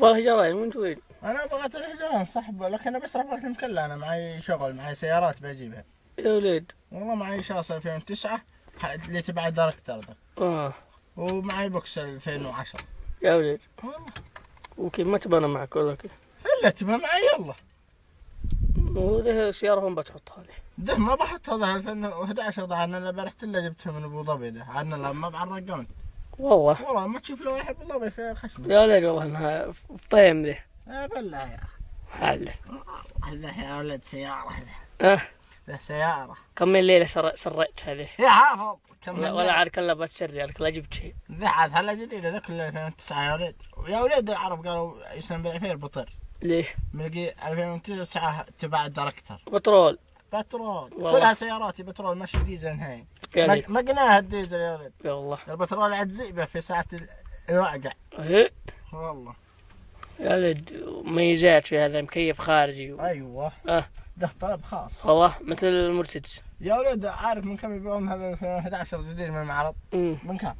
والله جرايم وانت وين؟ انا بغيت الهجران صح، لكن انا بس رفعت المكلا، انا معي شغل، معي سيارات بجيبها. يا وليد. والله معي شاص 2009 اللي تبع دايركتر ده. ومعي بوكس 2010. يا وليد. والله. وكيف ما تبى انا معك ولا كيف؟ الا تبى معي يلا. وذا السيارة وين بتحطها لي؟ ده ما بحط هذا 2011 ده، انا اللي رحت له جبته من ابو ظبي ده، انا لما بعرقمت. والله ما تشوف له يحب ابو ظبي في خشمه. يا وليد والله انها في طيم ذي. بالله يا اخي. حله. هذا يا ولد سيارة هذا. ذا سيارة. كم من ليلة سريت هذه؟ يا حافظ. ولا عاد كلا بتسري عليك لا جبت شيء. ذا عاد هلا جديدة ذاك 2009 يا ولد. يا ولد العرب قالوا يسلم بالعفير بطر. ليه؟ ملقي 2009 تبع الدركتر. بترول. كلها سياراتي بترول، ماشي ديزل نهائي. ما قناها الديزل يا ولد. يا الله. البترول عاد زئبه في ساعة الوقع. ايه. والله. يا ولد ميزات في هذا، مكيف خارجي ايوه. ده طلب خاص. والله مثل المرسيدس. يا ولد عارف من كم يبيعون هذا 2011 جديد من المعرض؟ من كم؟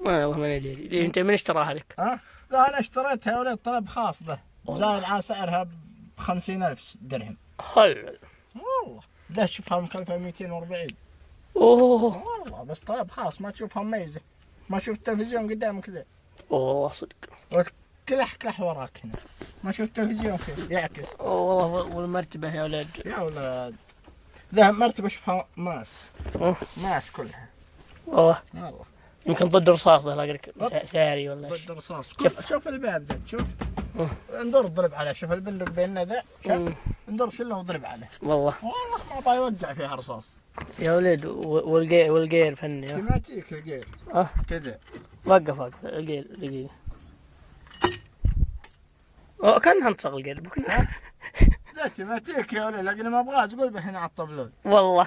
والله ما ندري. انت من اشتراها لك؟ لا انا اشتريتها يا ولد طلب خاص ده. زايد على سعرها ب50,000 درهم. هل والله. ده شوفها مكلفة 240. اوه والله بس طلب خاص، ما تشوفها مميزة، ما شوف التلفزيون قدامك ذا. والله صدق. كلح وراك هنا، ما شوف التلفزيون كيف يعكس. والله. والمرتبة يا ولد. يا ولد ذا مرتبة شوفها ماس كلها. والله. يمكن ضد رصاص ذا لك ساري ولا ضد رصاص. شوف الباب ذا، شوف. انظر اضرب عليه، شوف البندق بيننا ذا، شوف. انظر شله واضرب عليه. والله ما بايوقع فيها رصاص. يا ولد والجير فني. تماتيك الجير. كذا. وقف الجير دقيقة. كان هنتصغ الجير. لا تماتيك يا ولد، لكن ما ابغاه تقول به هنا على الطبلون. والله.